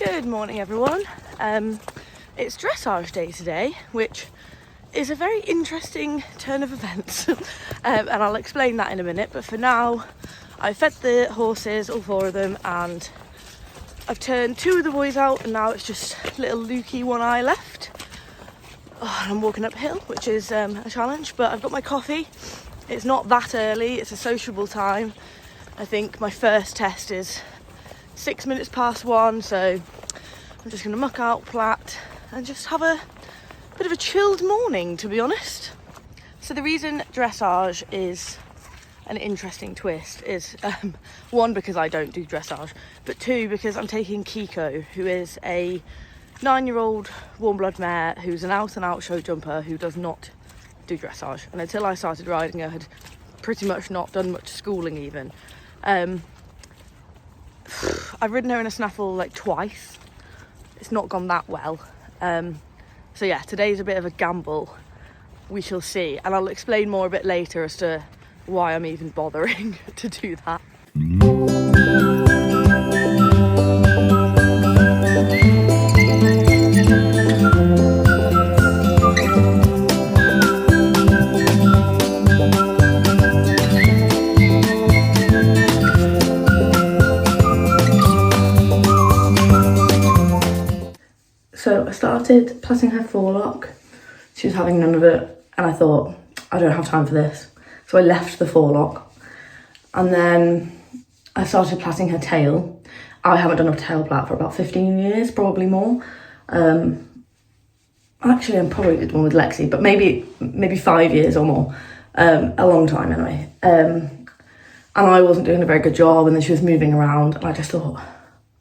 Good morning everyone. It's dressage day today, which is a very interesting turn of events and I'll explain that in a minute, but for now I've fed the horses, all four of them, and I've turned two of the boys out and now it's just little Lukey One Eye left. I'm walking uphill, which is a challenge, but I've got my coffee. It's not that early, it's a sociable time. I think my first test is 6 minutes past 1, so I'm just going to muck out, plait, and just have a bit of a chilled morning, to be honest. So the reason dressage is an interesting twist is, one, because I don't do dressage, but two, because I'm taking Kiko, who is a 9-year-old warm blood mare who's an out-and-out show jumper who does not do dressage. And until I started riding her, had pretty much not done much schooling even. I've ridden her in a snaffle like twice. It's not gone that well. So yeah, today's a bit of a gamble. We shall see. And I'll explain more a bit later as to why I'm even bothering to do that. So I started plaiting her forelock. She was having none of it, and I thought, I don't have time for this. So I left the forelock, and then I started plaiting her tail. I haven't done a tail plait for about 15 years, probably more. Actually, I probably did one with Lexi, but maybe 5 years or more. A long time anyway. And I wasn't doing a very good job, and then she was moving around, and I just thought,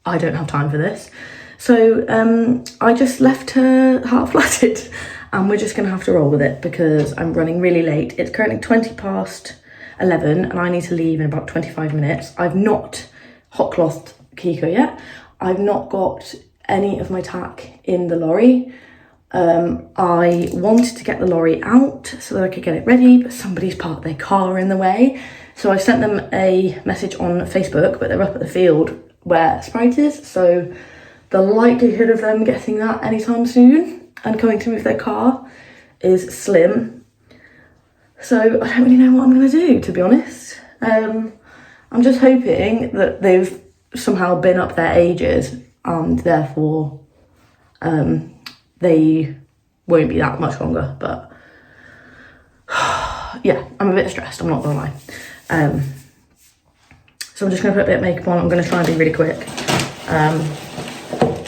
I don't have time for this. So I just left her half plaited, and we're just gonna have to roll with it because I'm running really late. It's currently 20 past 11 and I need to leave in about 25 minutes. I've not hot clothed Kiko yet. I've not got any of my tack in the lorry. I wanted to get the lorry out so that I could get it ready, but somebody's parked their car in the way. So I sent them a message on Facebook, but they're up at the field where Sprite is, so the likelihood of them getting that anytime soon and coming to move their car is slim. So I don't really know what I'm going to do, to be honest. I'm just hoping that they've somehow been up their ages and therefore they won't be that much longer. But yeah, I'm a bit stressed, I'm not going to lie. So I'm just going to put a bit of makeup on. I'm going to try and be really quick.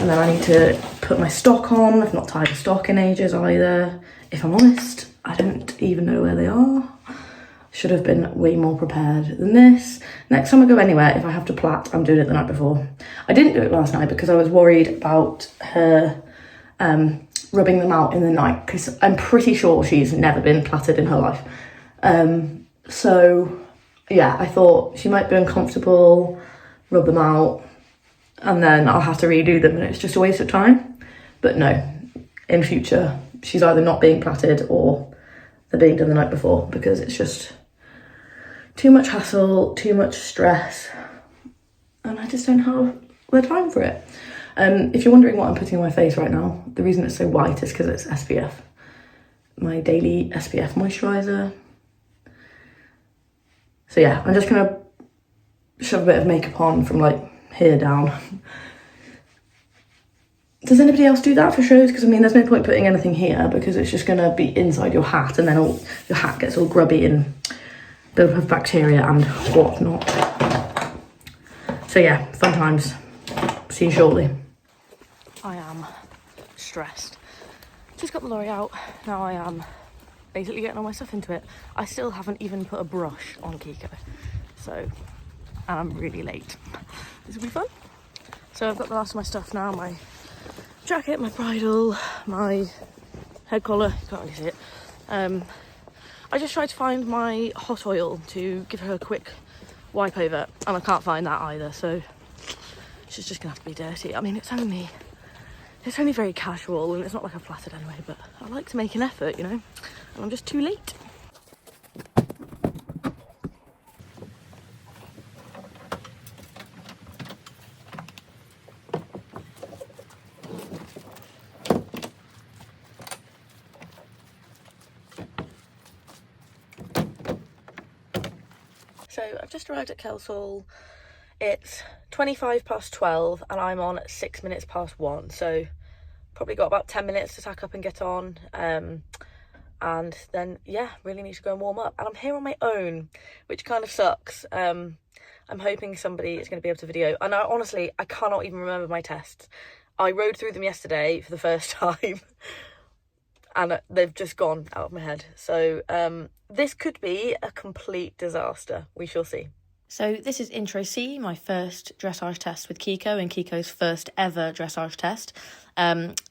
And then I need to put my stock on. I've not tied the stock in ages either. If I'm honest, I don't even know where they are. Should have been way more prepared than this. Next time I go anywhere, if I have to plait, I'm doing it the night before. I didn't do it last night because I was worried about her rubbing them out in the night, because I'm pretty sure she's never been plaited in her life. So yeah, I thought she might be uncomfortable, rub them out, and then I'll have to redo them and it's just a waste of time. But no, in future, she's either not being plaited or they're being done the night before, because it's just too much hassle, too much stress, and I just don't have the time for it. If you're wondering what I'm putting on my face right now, the reason it's so white is because it's SPF. My daily SPF moisturiser. So yeah, I'm just gonna shove a bit of makeup on from like here down. Does anybody else do that for shows? Because I mean, there's no point putting anything here because it's just gonna be inside your hat, and then your hat gets all grubby and built up with bacteria and whatnot. So yeah, fun times. See you shortly. I am stressed. Just got the lorry out. Now I am basically getting all my stuff into it. I still haven't even put a brush on Kiko. So, and I'm really late. This will be fun. So I've got the last of my stuff now, my jacket, my bridle, my head collar, you can't really see it. I just tried to find my hot oil to give her a quick wipe over, and I can't find that either, so she's just gonna have to be dirty. I mean, it's only very casual and it's not like I've plaited anyway, but I like to make an effort, you know, and I'm just too late. So I've just arrived at Kelsall. It's 12 and I'm on 6 minutes past 1. So probably got about 10 minutes to tack up and get on. And then, yeah, really need to go and warm up. And I'm here on my own, which kind of sucks. I'm hoping somebody is going to be able to video. And honestly, I cannot even remember my tests. I rode through them yesterday for the first time. And they've just gone out of my head. So this could be a complete disaster. We shall see. So this is Intro C, my first dressage test with Kiko and Kiko's first ever dressage test.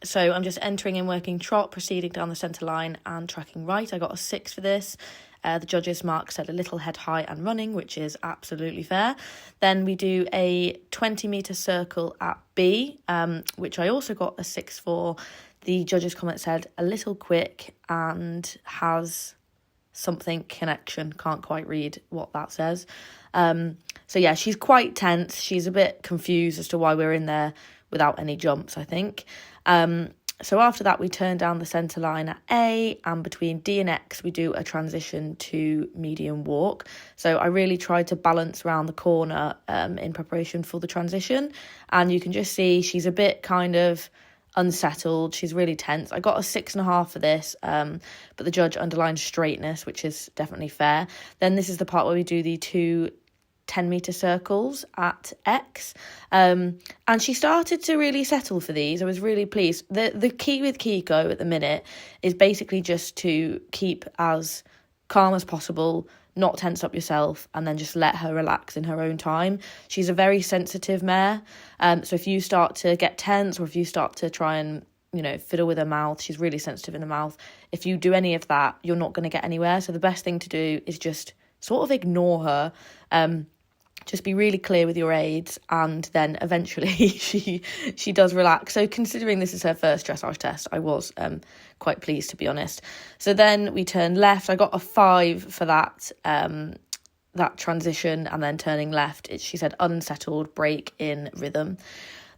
So I'm just entering in working trot, proceeding down the centre line and tracking right. I got a 6 for this. The judges' mark said a little head high and running, which is absolutely fair. Then we do a 20-metre circle at B, which I also got a 6 for. The judges' comment said a little quick and has something connection. Can't quite read what that says. So yeah, she's quite tense. She's a bit confused as to why we're in there without any jumps, I think. So after that, we turn down the centre line at A, and between D and X, we do a transition to medium walk. So I really tried to balance around the corner in preparation for the transition. And you can just see she's a bit kind of unsettled. She's really tense. I got a 6.5 for this, but the judge underlined straightness, which is definitely fair. Then this is the part where we do the 2 10-metre circles at X, and she started to really settle for these. I was really pleased. The key with Kiko at the minute is basically just to keep as calm as possible, not tense up yourself, and then just let her relax in her own time. She's a very sensitive mare, so if you start to get tense or if you start to try and fiddle with her mouth, she's really sensitive in the mouth. If you do any of that, you're not going to get anywhere. So the best thing to do is just sort of ignore her. Just be really clear with your aids, and then eventually she does relax. So considering this is her first dressage test, I was quite pleased, to be honest. So then we turn left. I got a 5 for that transition, and then turning left, she said unsettled, break in rhythm.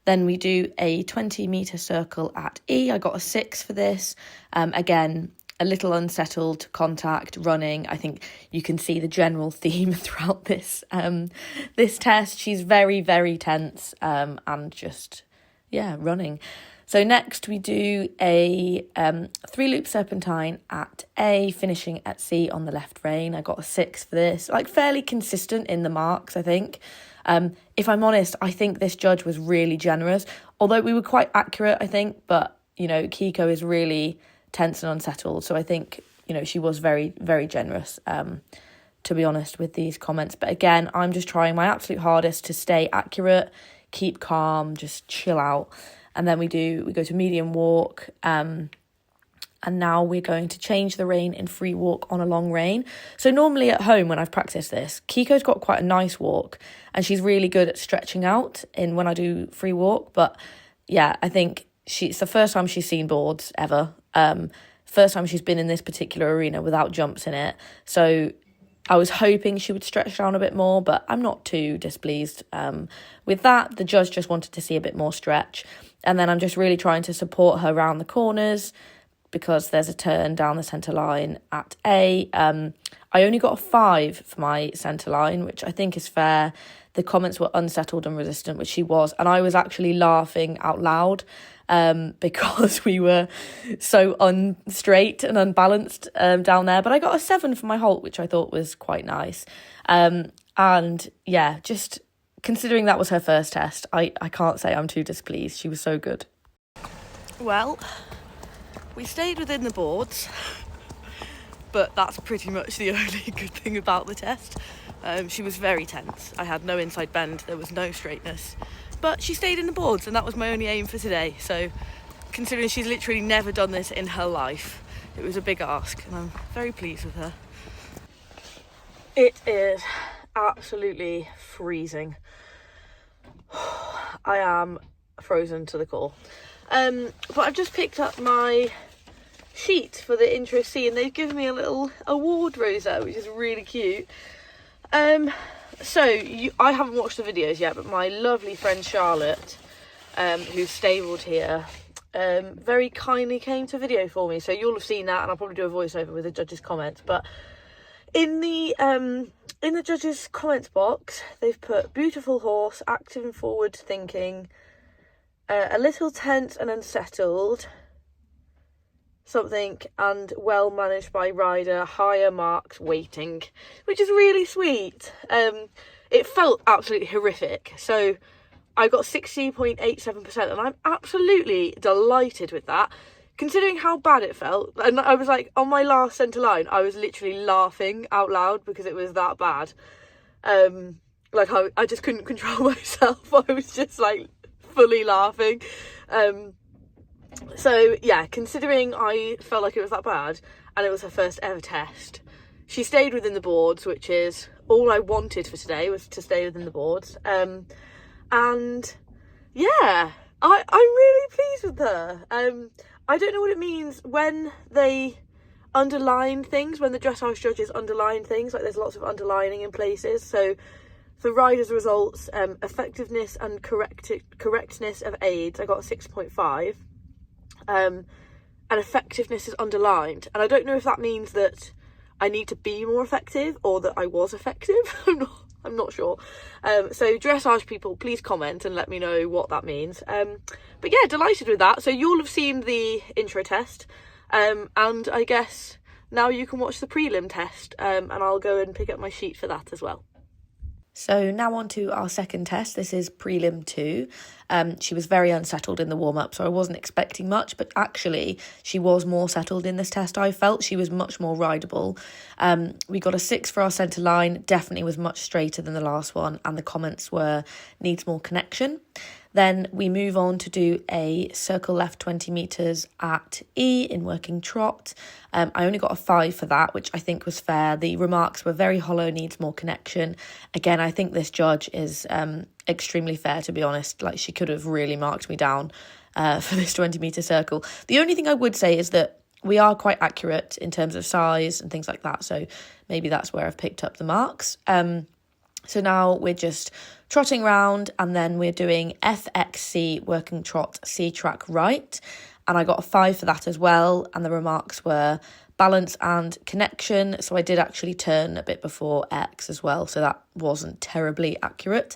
Then we do a 20-metre circle at E. I got a 6 for this. Again, a little unsettled, contact, running. I think you can see the general theme throughout this test. She's very, very tense and just, running. So next we do a 3-loop serpentine at A, finishing at C on the left rein. I got a 6 for this. Fairly consistent in the marks, I think. If I'm honest, I think this judge was really generous. Although we were quite accurate, I think. But, Kiko is really tense and unsettled, so I think she was very, very generous, to be honest, with these comments. But again, I'm just trying my absolute hardest to stay accurate, keep calm, just chill out. And then we go to medium walk, and now we're going to change the rein in free walk on a long rein. So normally at home when I've practiced this, Kiko's got quite a nice walk and she's really good at stretching out in when I do free walk. But yeah, I think it's the first time she's seen boards ever. First time she's been in this particular arena without jumps in it. So I was hoping she would stretch down a bit more, but I'm not too displeased with that. The judge just wanted to see a bit more stretch. And then I'm just really trying to support her around the corners because there's a turn down the centre line at A. I only got a 5 for my centre line, which I think is fair. The comments were unsettled and resistant, which she was. And I was actually laughing out loud because we were so unstraight and unbalanced down there. But I got a 7 for my halt, which I thought was quite nice. And yeah, just considering that was her first test, I can't say I'm too displeased. She was so good. Well, we stayed within the boards, but that's pretty much the only good thing about the test. She was very tense. I had no inside bend, there was no straightness, but she stayed in the boards and that was my only aim for today. So considering she's literally never done this in her life, it was a big ask and I'm very pleased with her. It is absolutely freezing. I am frozen to the core. But I've just picked up my sheet for the Intro C and they've given me a little award rosette, which is really cute. I haven't watched the videos yet, but my lovely friend Charlotte, who's stabled here, very kindly came to video for me. So you'll have seen that and I'll probably do a voiceover with the judges' comments. But In the judges' comments box, they've put beautiful horse, active and forward thinking, a little tense and unsettled, something, and well managed by rider, higher marks waiting, which is really sweet. It felt absolutely horrific, so I got 60.87%, and I'm absolutely delighted with that, considering how bad it felt. And I was like, on my last centre line, I was literally laughing out loud because it was that bad. Like I just couldn't control myself. I was just like fully laughing. So yeah, considering I felt like it was that bad and it was her first ever test, she stayed within the boards, which is all I wanted for today, was to stay within the boards. And yeah, I'm really pleased with her. I don't know what it means when they underline things, when the dressage judges underline things, like there's lots of underlining in places. So for riders' results, effectiveness and correctness of aids, I got a 6.5. And effectiveness is underlined. And I don't know if that means that I need to be more effective or that I was effective. I'm not sure. So dressage people, please comment and let me know what that means. But yeah, delighted with that. So you'll have seen the intro test, and I guess now you can watch the prelim test, and I'll go and pick up my sheet for that as well. So now on to our second test. This is Prelim 2. She was very unsettled in the warm-up, so I wasn't expecting much, but actually she was more settled in this test, I felt. She was much more rideable. We got a 6 for our centre line, definitely was much straighter than the last one, and the comments were needs more connection. Then we move on to do a circle left 20 metres at E in working trot. I only got a 5 for that, which I think was fair. The remarks were very hollow, needs more connection. Again, I think this judge is extremely fair, to be honest. Like, she could have really marked me down for this 20 metre circle. The only thing I would say is that we are quite accurate in terms of size and things like that. So maybe that's where I've picked up the marks. So now we're just trotting round, and then we're doing FXC working trot C track right, and I got a 5 for that as well, and the remarks were balance and connection, so I did actually turn a bit before X as well, so that wasn't terribly accurate.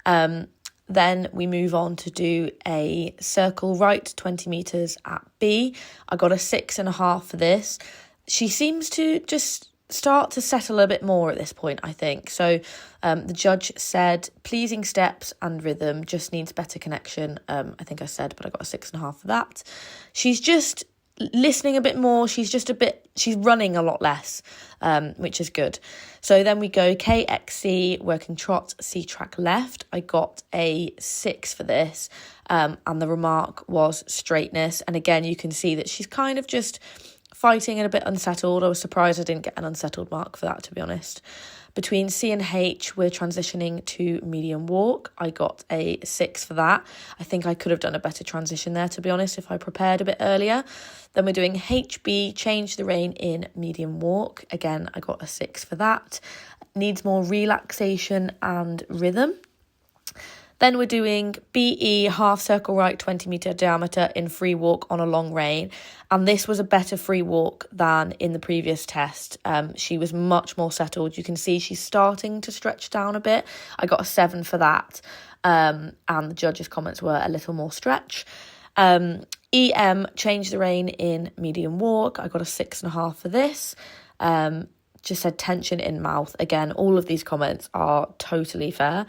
Then we move on to do a circle right 20 metres at B. I got a 6.5 for this. She seems to just start to settle a bit more at this point, I think. So the judge said pleasing steps and rhythm, just needs better connection. I think I said, but I got a 6.5 for that. She's just listening a bit more. She's running a lot less, which is good. So then we go KXC working trot C track left. I got a 6 for this, and the remark was straightness. And again, you can see that she's kind of just fighting and a bit unsettled. I was surprised I didn't get an unsettled mark for that, to be honest. Between C and H, we're transitioning to medium walk. I got a 6 for that. I think I could have done a better transition there, to be honest, if I prepared a bit earlier. Then we're doing HB, change the rein in medium walk. Again, I got a 6 for that. Needs more relaxation and rhythm. Then we're doing BE, half circle right, 20 metre diameter in free walk on a long rein. And this was a better free walk than in the previous test. She was much more settled. You can see she's starting to stretch down a bit. I got a 7 for that. And the judges' comments were a little more stretch. EM, change the rein in medium walk. I got a 6.5 for this. Just said tension in mouth. Again, all of these comments are totally fair.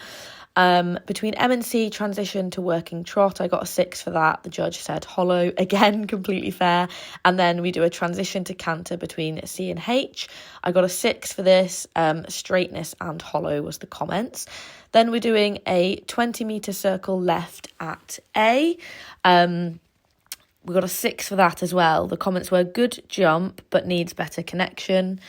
Between M and C, transition to working trot, I got a 6 for that. The judge said hollow, again, completely fair. And then we do a transition to canter between C and H. I got a 6 for this. Straightness and hollow was the comments. Then we're doing a 20 metre circle left at A. We got a 6 for that as well. The comments were good jump, but needs better connection.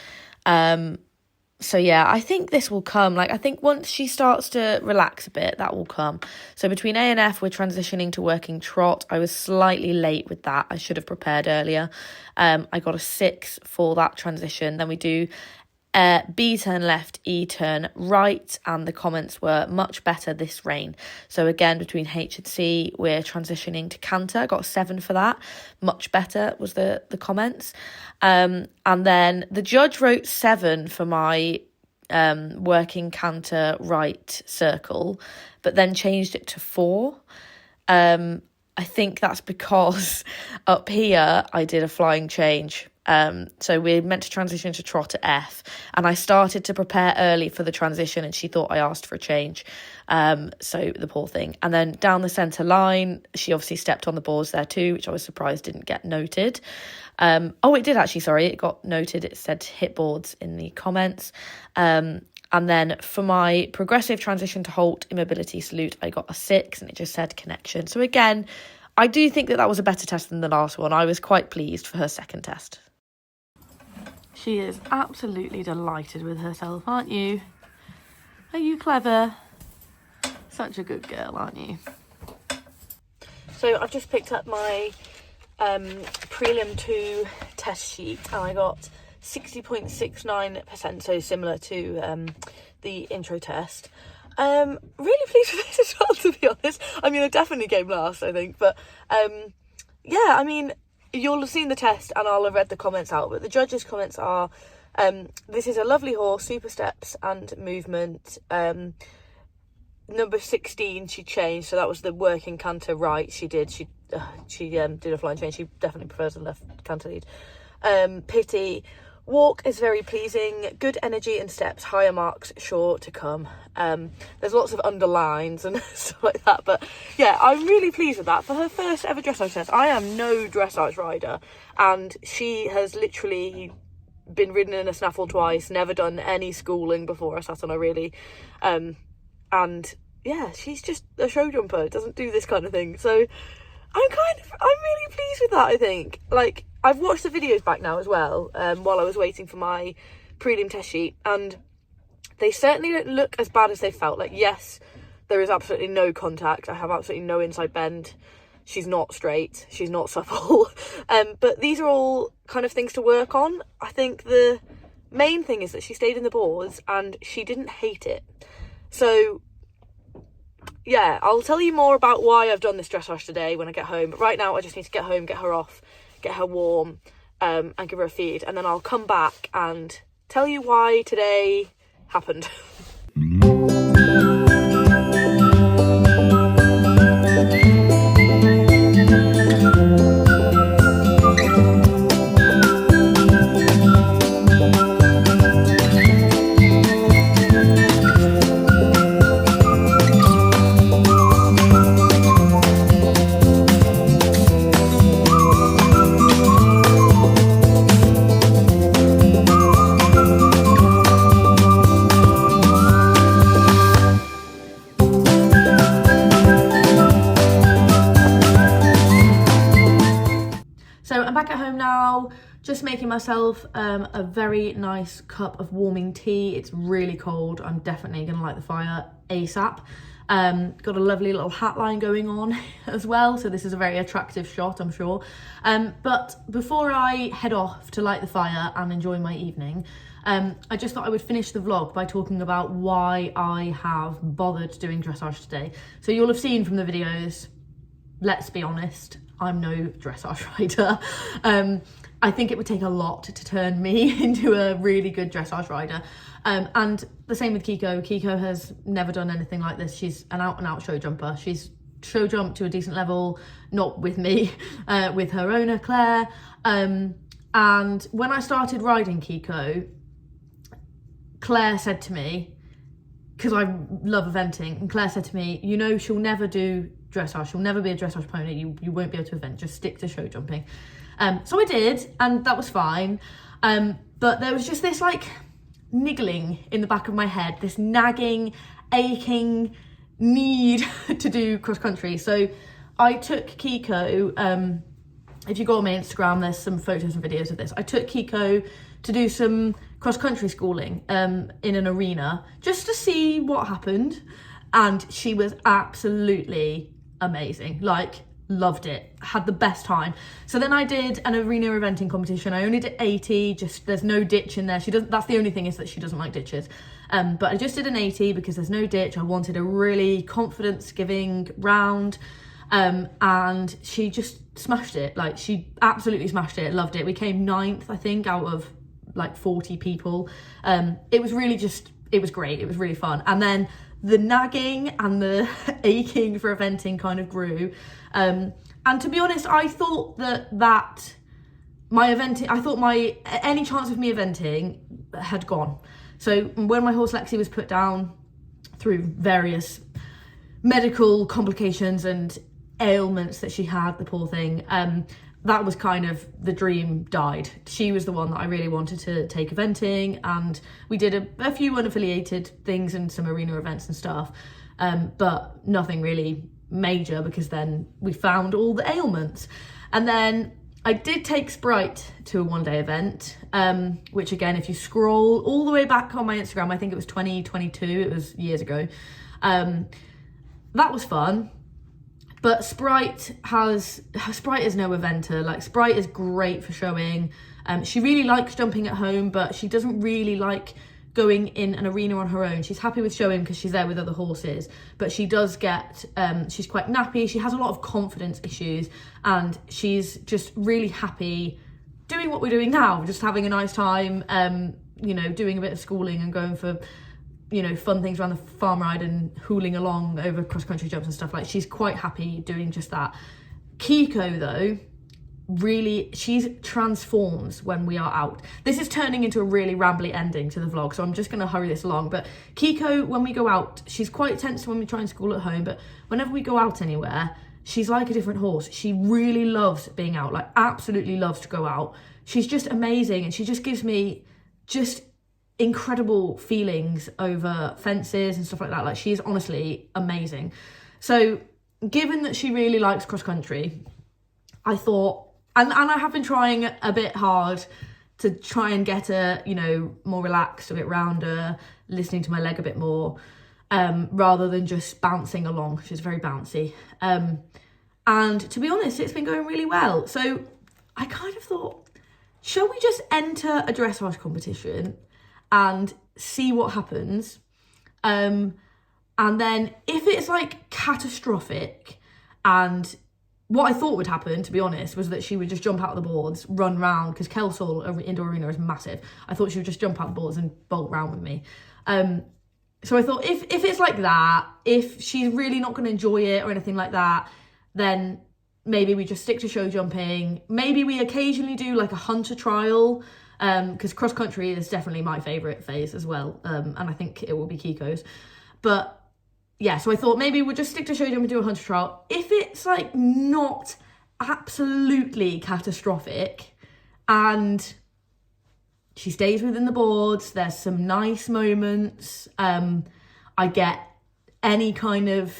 So yeah, I think this will come. Like, I think once she starts to relax a bit, that will come. So between A and F, we're transitioning to working trot. I was slightly late with that. I should have prepared earlier. I got a 6 for that transition. Then we do B turn left, E turn right, and the comments were much better this rein. So again, between H and C, we're transitioning to canter. Got a 7 for that. Much better was the comments. And then the judge wrote 7 for my working canter right circle, but then changed it to 4. I think that's because up here I did a flying change. So we're meant to transition to trot at F, and I started to prepare early for the transition, and she thought I asked for a change. So the poor thing. And then down the centre line, she obviously stepped on the boards there too, which I was surprised didn't get noted. It did actually, sorry, it got noted. It said hit boards in the comments. And then for my progressive transition to halt, immobility, salute, I got a 6, and it just said connection. So again, I do think that was a better test than the last one. I was quite pleased for her second test. She is absolutely delighted with herself, aren't you? Are you clever? Such a good girl, aren't you? So I've just picked up my Prelim 2 test sheet, and I got 60.69%, so similar to the intro test. Really pleased with this as well, to be honest. I mean, I definitely came last, I think, but yeah, I mean, you'll have seen the test and I'll have read the comments out, but the judges' comments are, this is a lovely horse, super steps and movement. Number 16 she changed, so that was the working canter right. She did a flying change. She definitely prefers the left canter lead. Pity. Walk is very pleasing, good energy and steps, higher marks sure to come. There's lots of underlines and stuff like that, but yeah, I'm really pleased with that. For her first ever dressage test, I am no dressage rider, and she has literally been ridden in a snaffle twice, never done any schooling before I sat on her really, and yeah, she's just a show jumper, doesn't do this kind of thing, so I'm really pleased with that. I think, like, I've watched the videos back now as well, while I was waiting for my prelim test sheet, and they certainly don't look as bad as they felt. Like, yes, there is absolutely no contact. I have absolutely no inside bend. She's not straight. She's not supple. But these are all kind of things to work on. I think the main thing is that she stayed in the boards and she didn't hate it. So yeah, I'll tell you more about why I've done this dressage today when I get home. But right now I just need to get home, get her off, get her warm, and give her a feed, and then I'll come back and tell you why today happened. So I'm back at home now, just making myself a very nice cup of warming tea. It's really cold. I'm definitely going to light the fire ASAP. Got a lovely little hat line going on as well, so this is a very attractive shot, I'm sure. But before I head off to light the fire and enjoy my evening, I just thought I would finish the vlog by talking about why I have bothered doing dressage today. So you'll have seen from the videos, let's be honest, I'm no dressage rider. I think it would take a lot to turn me into a really good dressage rider. And the same with Kiko. Kiko has never done anything like this. She's an out and out show jumper. She's show jumped to a decent level, not with me, with her owner, Claire. And when I started riding Kiko, Claire said to me, because I love eventing, and Claire said to me, you know, she'll never do dressage, she'll never be a dressage pony, you won't be able to event, just stick to show jumping. So I did, and that was fine. But there was just this like niggling in the back of my head, this nagging, aching need to do cross country. So I took Kiko, if you go on my Instagram, there's some photos and videos of this. I took Kiko to do some cross country schooling in an arena just to see what happened, and she was absolutely amazing. Like, loved it, had the best time. So then I did an arena eventing competition. I only did 80, just there's no ditch in there. That's the only thing, is that she doesn't like ditches. But I just did an 80 because there's no ditch. I wanted a really confidence giving round. And she just smashed it. Like, she absolutely smashed it, loved it. We came 9th, I think, out of like 40 people. It was really it was great. It was really fun. And then the nagging and the aching for eventing kind of grew. And to be honest, I thought that my eventing, I thought any chance of me eventing had gone. So when my horse Lexi was put down through various medical complications and ailments that she had, the poor thing, that was kind of, the dream died. She was the one that I really wanted to take eventing, and we did a few unaffiliated things and some arena events and stuff, but nothing really major, because then we found all the ailments. And then I did take Sprite to a one-day event, which again, if you scroll all the way back on my Instagram, I think it was 2022, it was years ago, that was fun. But Sprite is no eventer. Like, Sprite is great for showing. She really likes jumping at home, but she doesn't really like going in an arena on her own. She's happy with showing because she's there with other horses, but she does get, she's quite nappy. She has a lot of confidence issues, and she's just really happy doing what we're doing now, just having a nice time, doing a bit of schooling and going for, fun things around the farm ride and hooling along over cross-country jumps and stuff. Like, she's quite happy doing just that. Kiko, though, really, she transforms when we are out. This is turning into a really rambly ending to the vlog, so I'm just going to hurry this along. But Kiko, when we go out, she's quite tense when we try and school at home, but whenever we go out anywhere, she's like a different horse. She really loves being out, like absolutely loves to go out. She's just amazing, and she just gives me just incredible feelings over fences and stuff like that. Like, she's honestly amazing. So given that she really likes cross country, I thought, and I have been trying a bit hard to try and get her, more relaxed, a bit rounder, listening to my leg a bit more, rather than just bouncing along. She's very bouncy. And to be honest, it's been going really well. So I kind of thought, shall we just enter a dressage competition and see what happens? And then if it's like catastrophic, and what I thought would happen, to be honest, was that she would just jump out of the boards, run round, because Kelsall Indoor Arena is massive. I thought she would just jump out the boards and bolt round with me. So I thought, if it's like that, if she's really not going to enjoy it or anything like that, then maybe we just stick to show jumping. Maybe we occasionally do like a hunter trial, because cross country is definitely my favourite phase as well, and I think it will be Kiko's. But yeah, so I thought maybe we'll just stick to show jump and do a hunter trial. If it's like not absolutely catastrophic and she stays within the boards, there's some nice moments, I get any kind of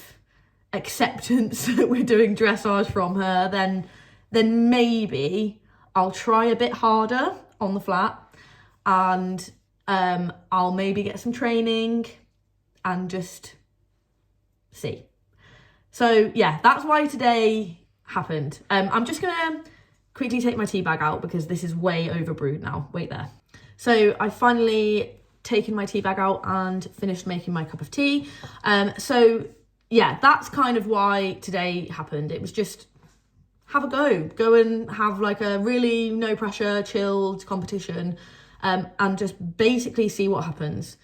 acceptance that we're doing dressage from her, then maybe I'll try a bit harder on the flat, and I'll maybe get some training and just see. So yeah, that's why today happened. I'm just gonna quickly take my tea bag out because this is way overbrewed now. Wait there. So I finally taken my tea bag out and finished making my cup of tea. So yeah, that's kind of why today happened. It was just have a go and have like a really no pressure, chilled competition, and just basically see what happens.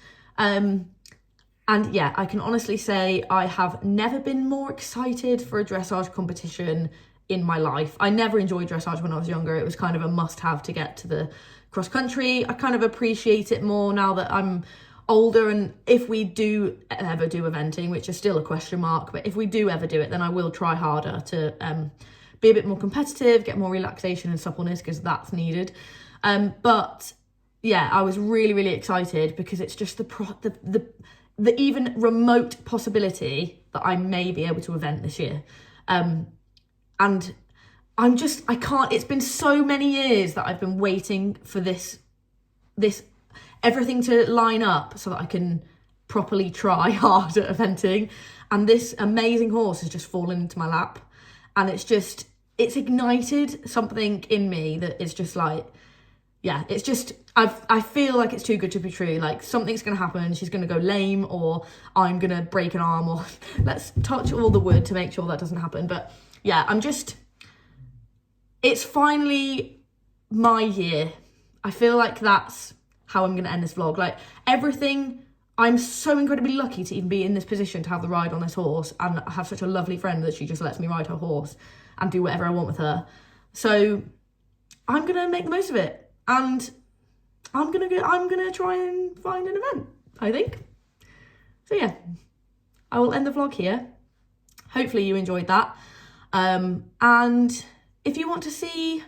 And yeah, I can honestly say I have never been more excited for a dressage competition in my life. I never enjoyed dressage when I was younger. It was kind of a must-have to get to the cross country. I kind of appreciate it more now that I'm older, and if we do ever do eventing, which is still a question mark, but if we do ever do it, then I will try harder to be a bit more competitive, get more relaxation and suppleness, because that's needed. But yeah, I was really, really excited because it's just the even remote possibility that I may be able to event this year. And I can't, it's been so many years that I've been waiting for this everything to line up so that I can properly try hard at eventing. And this amazing horse has just fallen into my lap. and it's ignited something in me that is just like, yeah, it's just, I feel like it's too good to be true. Like, something's going to happen, she's going to go lame, or I'm going to break an arm, or let's touch all the wood to make sure that doesn't happen. But yeah, it's finally my year. I feel like that's how I'm going to end this vlog. Like, everything, I'm so incredibly lucky to even be in this position to have the ride on this horse, and have such a lovely friend that she just lets me ride her horse and do whatever I want with her. So I'm going to make the most of it, and I'm going to try and find an event, I think. So yeah, I will end the vlog here. Hopefully you enjoyed that. And if you want to see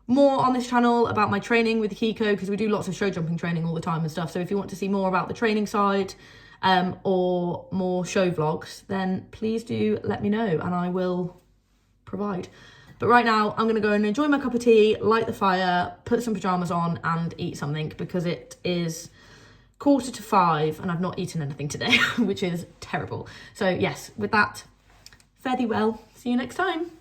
more on this channel about my training with Kiko, because we do lots of show jumping training all the time and stuff, so if you want to see more about the training side, or more show vlogs, then please do let me know and I will provide. But right now I'm going to go and enjoy my cup of tea, light the fire, put some pyjamas on and eat something, because it is 4:45 and I've not eaten anything today, which is terrible. So yes, with that, fare thee well. See you next time.